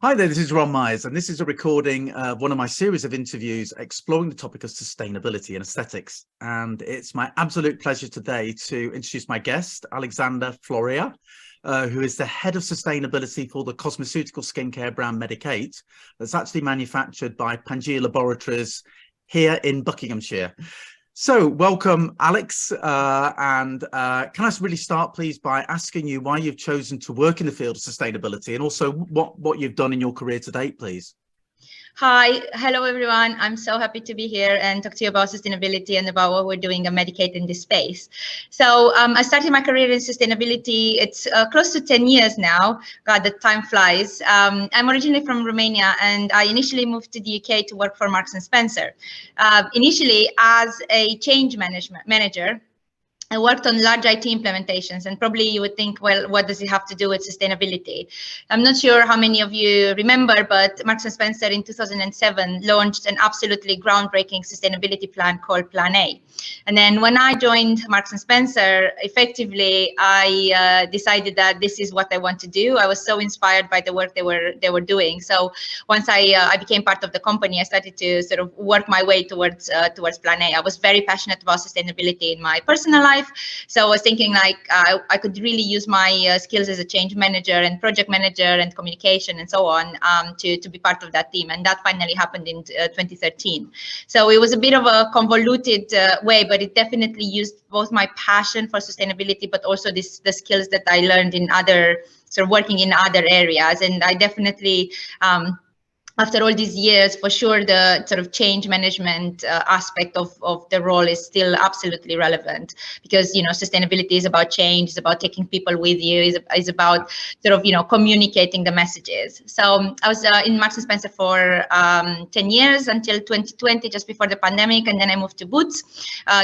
Hi there, this is Ron Myers, and this is a recording of one of my series of interviews exploring the topic of sustainability and aesthetics. And it's my absolute pleasure today to introduce my guest, Alexandra Florea, who is the head of sustainability for the cosmeceutical skincare brand Medik8, that's actually manufactured by Pangaea Laboratories here in Buckinghamshire. So welcome, Alex, can I really start, please, by asking you why you've chosen to work in the field of sustainability and also what you've done in your career to date, please? Hi, hello everyone. I'm so happy to be here and talk to you about sustainability and about what we're doing at Medik8 in this space. So I started my career in sustainability. It's close to 10 years now. God, the time flies. I'm originally from Romania, and I initially moved to the UK to work for Marks and Spencer. Initially as a change manager. I worked on large IT implementations, and probably you would think, well, what does it have to do with sustainability? I'm not sure how many of you remember, but Marks & Spencer in 2007 launched an absolutely groundbreaking sustainability plan called Plan A. And then when I joined Marks & Spencer, effectively, I decided that this is what I want to do. I was so inspired by the work they were doing. So once I became part of the company, I started to sort of work my way towards Plan A. I was very passionate about sustainability in my personal life. So I was thinking like I could really use my skills as a change manager and project manager and communication and so on to be part of that team. And that finally happened in 2013. So it was a bit of a convoluted way, but it definitely used both my passion for sustainability, but also the skills that I learned in other sort of working in other areas. And I definitely after all these years, for sure, the sort of change management aspect of the role is still absolutely relevant, because, you know, sustainability is about change, it's about taking people with you, is about sort of, you know, communicating the messages. So I was in Marks & Spencer for 10 years until 2020, just before the pandemic. And then I moved to Boots,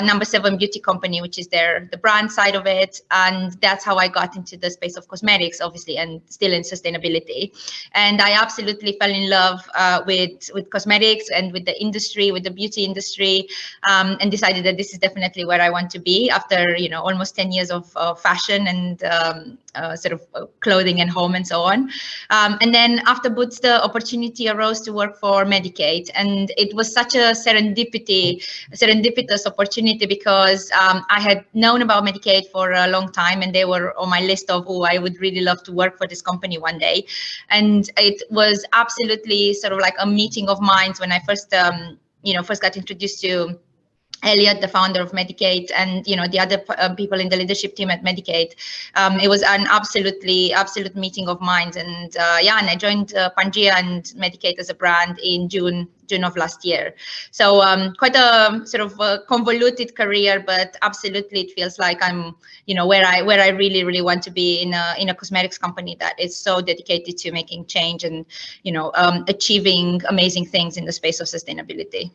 number 7 beauty company, which is the brand side of it. And that's how I got into the space of cosmetics, obviously, and still in sustainability. And I absolutely fell in love with cosmetics and with the industry, with the beauty industry, and decided that this is definitely where I want to be after, you know, almost 10 years of fashion and sort of clothing and home and so on. And then after Boots, the opportunity arose to work for Medik8, and it was such a serendipitous opportunity, because I had known about Medik8 for a long time, and they were on my list of, oh, I would really love to work for this company one day. And it was absolutely sort of like a meeting of minds when I first got introduced to Elliot, the founder of Medik8, and, you know, the other people in the leadership team at Medik8. It was an absolute meeting of minds, and and I joined Pangaea and Medik8 as a brand in June of last year. So quite a sort of a convoluted career, but absolutely it feels like I'm, you know, where I really want to be in a cosmetics company that is so dedicated to making change and, you know, achieving amazing things in the space of sustainability.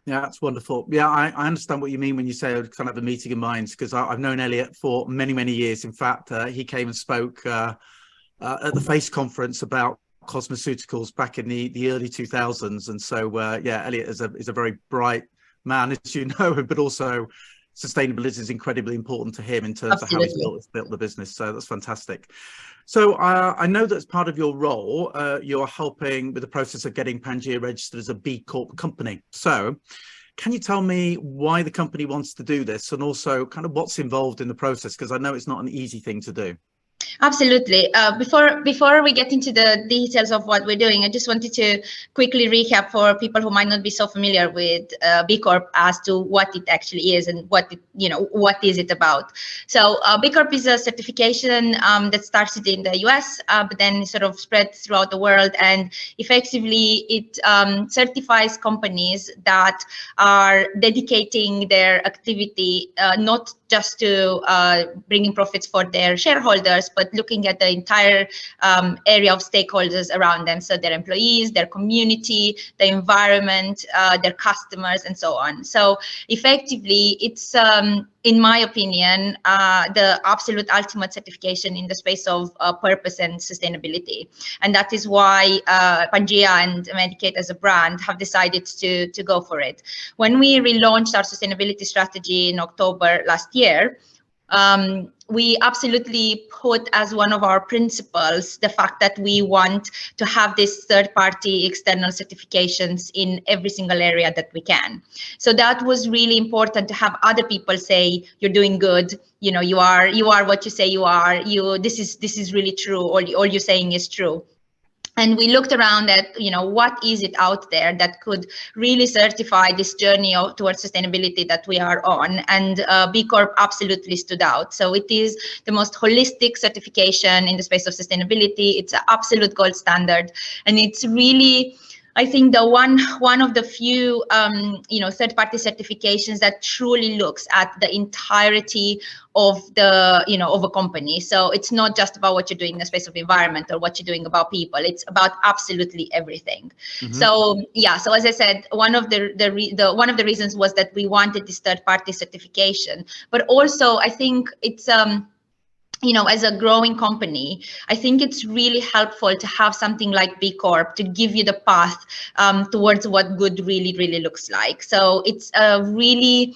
Yeah, that's wonderful. Yeah, I understand what you mean when you say kind of a meeting of minds, because I've known Elliot for many years. In fact, he came and spoke at the FACE conference about cosmeceuticals back in the early 2000s. And so, yeah, Elliot is a very bright man, as you know, but also sustainability is incredibly important to him in terms Absolutely. of how he's built the business. So that's fantastic. So I know that as part of your role, you're helping with the process of getting Pangaea registered as a B Corp company. So can you tell me why the company wants to do this, and also kind of what's involved in the process? Because I know it's not an easy thing to do. Absolutely. Before we get into the details of what we're doing, I just wanted to quickly recap for people who might not be so familiar with B Corp as to what it actually is and what is it about. So B Corp is a certification that started in the US, but then sort of spread throughout the world, and effectively it certifies companies that are dedicating their activity not just to bringing profits for their shareholders, but looking at the entire area of stakeholders around them. So their employees, their community, the environment, their customers, and so on. So effectively, it's, in my opinion, the absolute ultimate certification in the space of purpose and sustainability. And that is why Pangaea and Medik8 as a brand have decided to go for it. When we relaunched our sustainability strategy in October last year, we absolutely put as one of our principles the fact that we want to have this third-party external certifications in every single area that we can. So that was really important, to have other people say you're doing good, you know, you are what you say you are, this is really true, all you're saying is true. And we looked around at, you know, what is it out there that could really certify this journey towards sustainability that we are on. And B Corp absolutely stood out. So it is the most holistic certification in the space of sustainability. It's an absolute gold standard. And it's really, I think, the one of the few you know, third-party certifications that truly looks at the entirety of the, you know, of a company. So it's not just about what you're doing in the space of environment or what you're doing about people. It's about absolutely everything. So yeah, so as I said, one of the reasons was that we wanted this third-party certification, but also I think it's you know, as a growing company, I think it's really helpful to have something like B Corp to give you the path towards what good really looks like. So it's a really,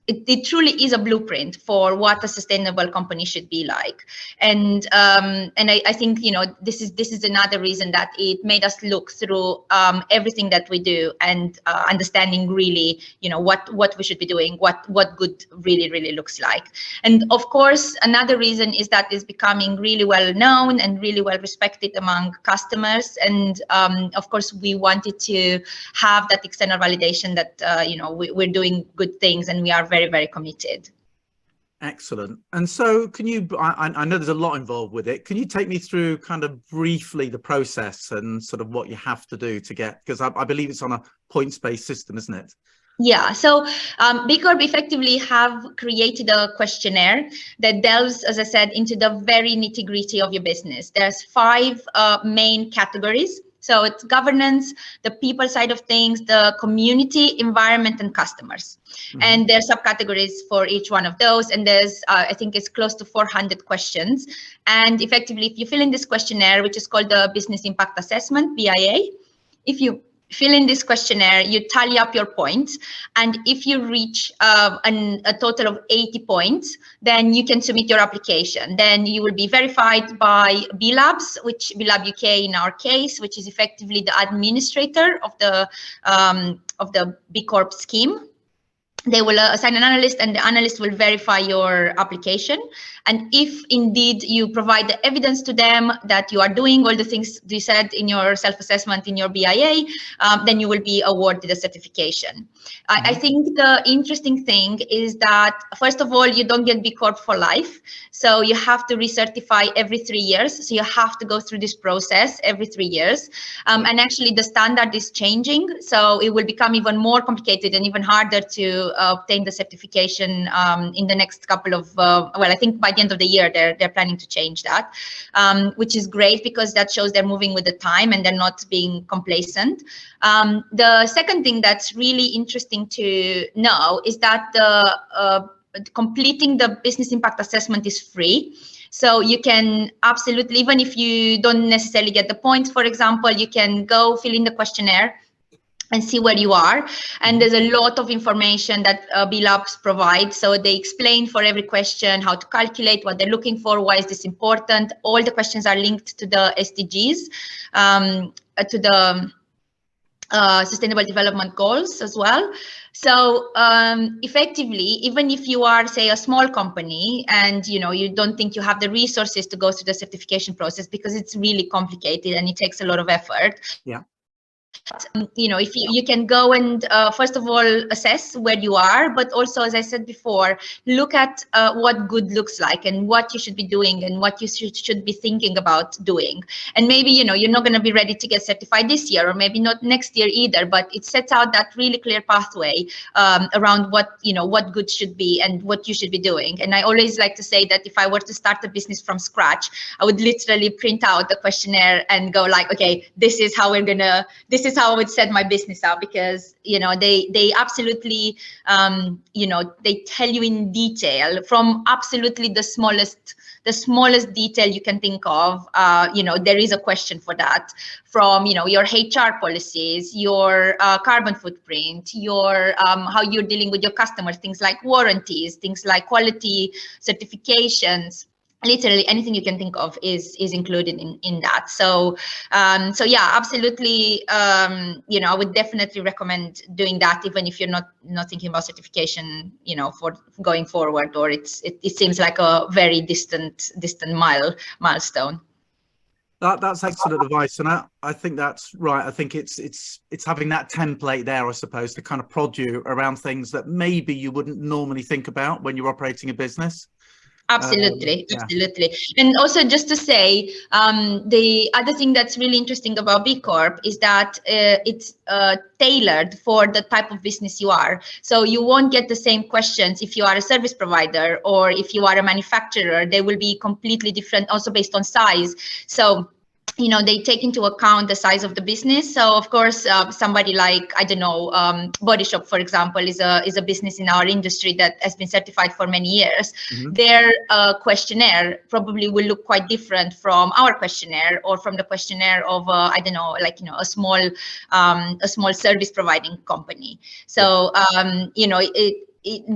it truly is a blueprint for what a sustainable company should be like. And I think, you know, this is another reason that it made us look through everything that we do, and understanding really, you know, what we should be doing, what good really looks like. And of course, another reason is that it's becoming really well known and really well respected among customers. And of course, we wanted to have that external validation that you know, we're doing good things, and we are very committed. Excellent. And so can you, I know there's a lot involved with it. Can you take me through kind of briefly the process and sort of what you have to do to get, because I believe it's on a points-based system, isn't it? Yeah, so B Corp effectively have created a questionnaire that delves, as I said, into the very nitty-gritty of your business. There's 5 main categories. So it's governance, the people side of things, the community, environment, and customers. And there's subcategories for each one of those. And there's, I think it's close to 400 questions. And effectively, if you fill in this questionnaire, which is called the Business Impact Assessment, BIA, if you fill in this questionnaire, you tally up your points, and if you reach a total of 80 points, then you can submit your application. Then you will be verified by B Labs, which B Lab UK in our case, which is effectively the administrator of the B Corp scheme. They will assign an analyst, and the analyst will verify your application. And if indeed you provide the evidence to them that you are doing all the things you said in your self-assessment in your BIA, then you will be awarded a certification. I think the interesting thing is that, first of all, you don't get B Corp for life. So you have to recertify every 3 years. So you have to go through this process every 3 years. And actually the standard is changing. So it will become even more complicated and even harder to obtain the certification in the next couple of, well, I think by the end of the year, they're planning to change that, which is great because that shows they're moving with the time and they're not being complacent. The second thing that's really interesting to know is that completing the business impact assessment is free. So you can absolutely, even if you don't necessarily get the points, for example, you can go fill in the questionnaire and see where you are. And there's a lot of information that B Labs provides. So they explain for every question how to calculate, what they're looking for, why is this important. All the questions are linked to the SDGs, to the Sustainable Development Goals as well. So effectively, even if you are, say, a small company and you don't think you have the resources to go through the certification process because it's really complicated and it takes a lot of effort. Yeah. If you can go and first of all assess where you are, but also, as I said before, look at what good looks like and what you should be doing and what you should be thinking about doing. And maybe you're not going to be ready to get certified this year, or maybe not next year either, but it sets out that really clear pathway around what good should be and what you should be doing. And I always like to say that if I were to start a business from scratch, I would literally print out the questionnaire and go like, okay, this is how is how I would set my business up, because they absolutely they tell you in detail, from absolutely the smallest detail you can think of. There is a question for that, from your HR policies, your carbon footprint, your how you're dealing with your customers, things like warranties, things like quality certifications. Literally anything you can think of is included in that. So yeah, absolutely. I would definitely recommend doing that, even if you're not thinking about certification, for going forward, or it seems like a very distant milestone. That's excellent advice, and I think that's right. I think it's having that template there, I suppose, to kind of prod you around things that maybe you wouldn't normally think about when you're operating a business. Absolutely. And also, just to say, the other thing that's really interesting about B Corp is that it's tailored for the type of business you are. So you won't get the same questions if you are a service provider or if you are a manufacturer. They will be completely different, also based on size. So they take into account the size of the business. So of course, somebody like, I don't know, Body Shop, for example, is a business in our industry that has been certified for many years. Mm-hmm. Their questionnaire probably will look quite different from our questionnaire, or from the questionnaire of I don't know, like a small service providing company. So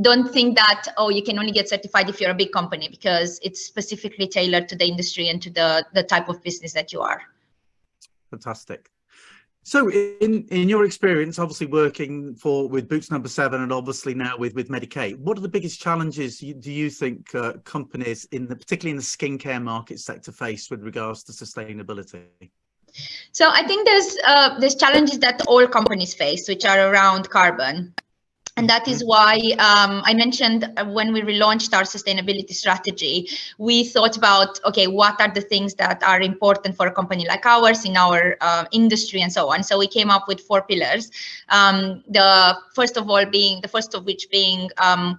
don't think that, you can only get certified if you're a big company, because it's specifically tailored to the industry and to the type of business that you are. Fantastic. So in your experience, obviously working with Boots No. 7 and obviously now with Medik8, what are the biggest challenges do you think companies particularly in the skincare market sector face with regards to sustainability? So I think there's challenges that all companies face, which are around carbon. And that is why I mentioned when we relaunched our sustainability strategy, we thought about, okay, what are the things that are important for a company like ours in our industry and so on. So we came up with 4 pillars. The first of which being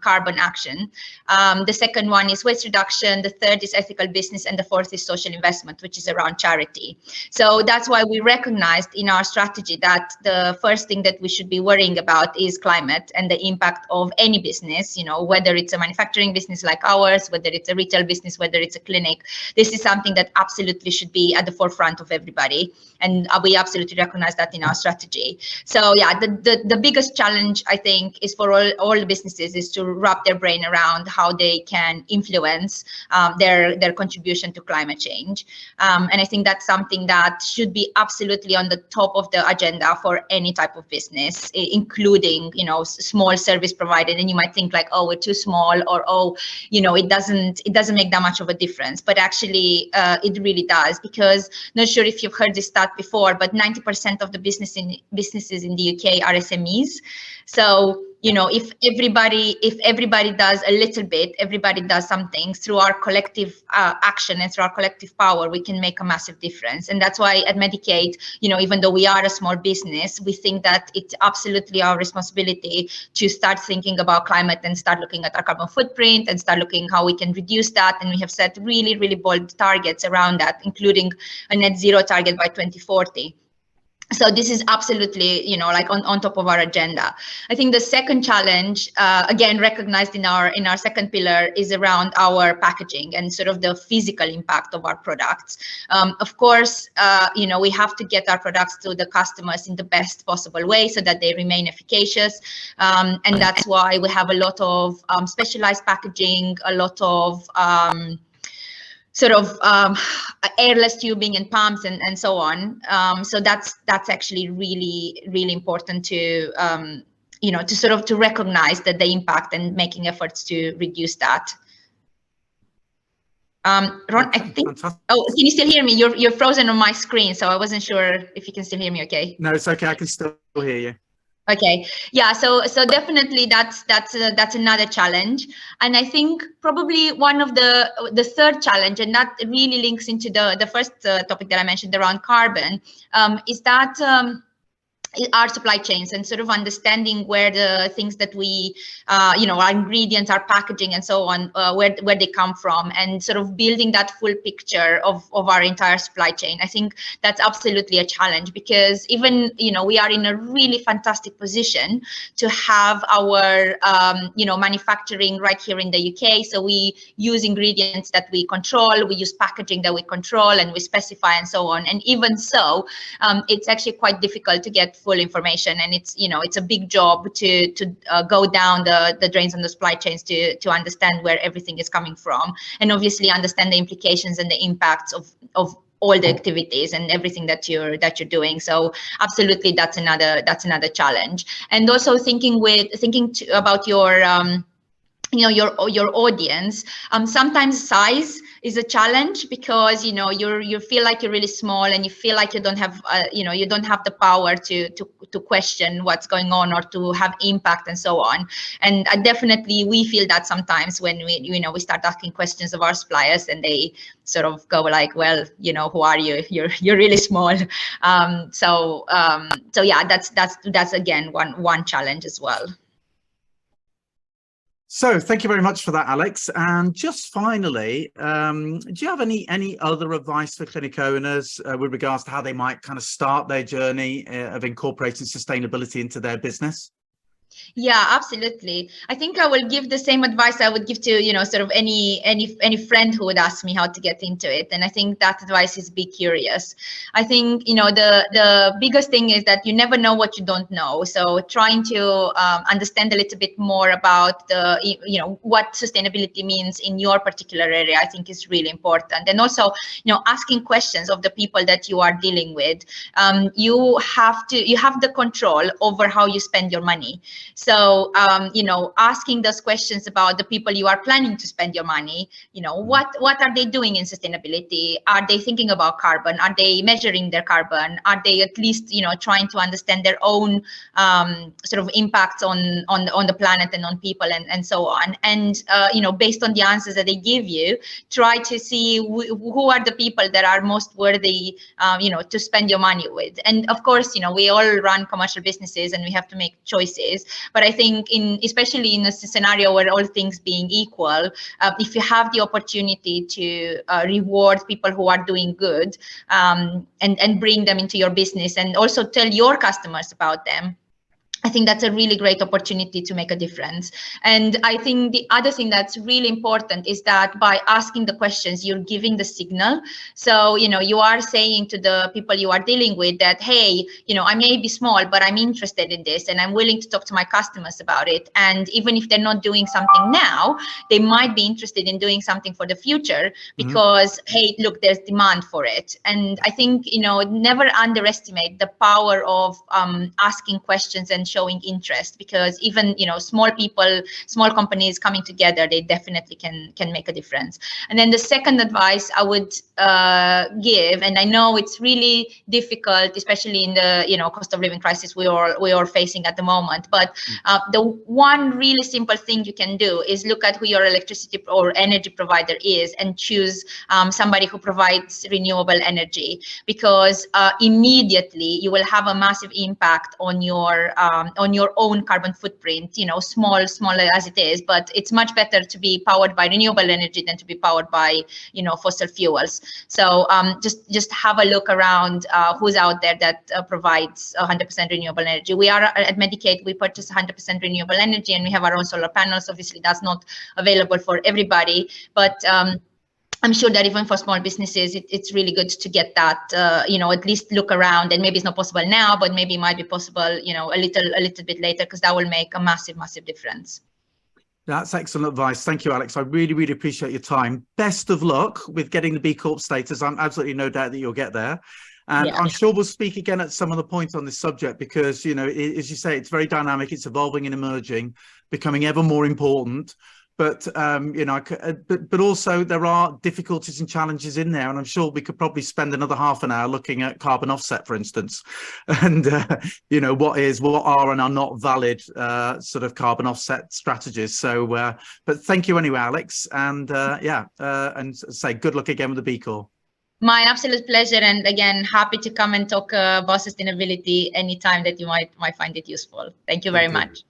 carbon action. The second one is waste reduction. The third is ethical business. And the fourth is social investment, which is around charity. So that's why we recognized in our strategy that the first thing that we should be worrying about is climate and the impact of any business, whether it's a manufacturing business like ours, whether it's a retail business, whether it's a clinic. This is something that absolutely should be at the forefront of everybody. And we absolutely recognize that in our strategy. So yeah, the biggest challenge, I think, is for all the businesses is to wrap their brain around how they can influence their contribution to climate change. And I think that's something that should be absolutely on the top of the agenda for any type of business, including, small service provider. And you might think like, oh, we're too small, or it doesn't make that much of a difference. But actually, it really does, because not sure if you've heard this stat before, but 90% of the businesses in the UK are SMEs. So if everybody does a little bit, everybody does something, through our collective action and through our collective power, we can make a massive difference. And that's why at Medik8, even though we are a small business, we think that it's absolutely our responsibility to start thinking about climate and start looking at our carbon footprint and start looking how we can reduce that. And we have set really, really bold targets around that, including a net zero target by 2040. So this is absolutely, like on top of our agenda. I think the second challenge, again, recognized in our second pillar, is around our packaging and sort of the physical impact of our products. Of course, we have to get our products to the customers in the best possible way so that they remain efficacious. And that's why we have a lot of specialized packaging, a lot of airless tubing and pumps and so on. So that's actually really, really important to to recognize that the impact and making efforts to reduce that. Ron, I think. Oh, can you still hear me? You're frozen on my screen, so I wasn't sure if you can still hear me. Okay. No, it's okay. I can still hear you. Okay, yeah, so definitely that's another challenge. And I think probably one of the third challenge, and that really links into the first topic that I mentioned around carbon, is that our supply chains, and sort of understanding where the things that we, our ingredients, our packaging, and so on, where they come from, and sort of building that full picture of our entire supply chain. I think that's absolutely a challenge, because even, we are in a really fantastic position to have our, manufacturing right here in the UK. So we use ingredients that we control, we use packaging that we control, and we specify, and so on. And even so, it's actually quite difficult to get full information, and it's a big job to go down the drains on the supply chains to understand where everything is coming from, and obviously understand the implications and the impacts of all the activities and everything that you're doing. So absolutely, that's another challenge. And also thinking about your your audience. Sometimes size is a challenge, because you feel like you're really small, and you feel like you don't have you don't have the power to question what's going on, or to have impact, and so on. And definitely we feel that sometimes when we start asking questions of our suppliers, and they sort of go like, well, who are you? You're really small. So yeah, that's again one challenge as well. So thank you very much for that, Alex. And just finally, do you have any other advice for clinic owners with regards to how they might kind of start their journey of incorporating sustainability into their business? Yeah, absolutely. I think I will give the same advice I would give to, sort of any friend who would ask me how to get into it. And I think that advice is be curious. I think, the biggest thing is that you never know what you don't know. So trying to understand a little bit more about what sustainability means in your particular area, I think is really important. And also, asking questions of the people that you are dealing with. You have the control over how you spend your money. So, asking those questions about the people you are planning to spend your money, what are they doing in sustainability? Are they thinking about carbon? Are they measuring their carbon? Are they at least, trying to understand their own sort of impacts on the planet and on people, and so on? And, based on the answers that they give you, try to see who are the people that are most worthy, to spend your money with. And of course, we all run commercial businesses, and we have to make choices. But I think especially in a scenario where all things being equal, if you have the opportunity to reward people who are doing good, and bring them into your business, and also tell your customers about them, I think that's a really great opportunity to make a difference. And I think the other thing that's really important is that by asking the questions, you're giving the signal. So, you are saying to the people you are dealing with that, hey, I may be small, but I'm interested in this, and I'm willing to talk to my customers about it. And even if they're not doing something now, they might be interested in doing something for the future, because, hey, look, there's demand for it. And I think, never underestimate the power of asking questions and showing interest, because even small companies coming together, they definitely can make a difference. And then the second advice I would give, and I know it's really difficult, especially in the cost of living crisis we are facing at the moment, but the one really simple thing you can do is look at who your electricity or energy provider is, and choose somebody who provides renewable energy, because immediately you will have a massive impact on your own carbon footprint, small as it is. But it's much better to be powered by renewable energy than to be powered by fossil fuels. So just have a look around who's out there that provides 100% renewable energy. We are at Medik8, we purchase 100% renewable energy, and we have our own solar panels. Obviously that's not available for everybody, but I'm sure that even for small businesses, it's really good to get that, at least look around. And maybe it's not possible now, but maybe it might be possible, a little bit later, because that will make a massive difference. That's excellent advice. Thank you, Alex. I really, really appreciate your time. Best of luck with getting the B Corp status. I'm absolutely no doubt that you'll get there. And yeah, I'm sure we'll speak again at some other point on this subject, because, as you say, it's very dynamic, it's evolving and emerging, becoming ever more important. But, but also there are difficulties and challenges in there. And I'm sure we could probably spend another half an hour looking at carbon offset, for instance, and, what are and are not valid sort of carbon offset strategies. So, but thank you anyway, Alex. And and say good luck again with the B Corp. My absolute pleasure. And again, happy to come and talk about sustainability anytime that you might find it useful. Thank you very much.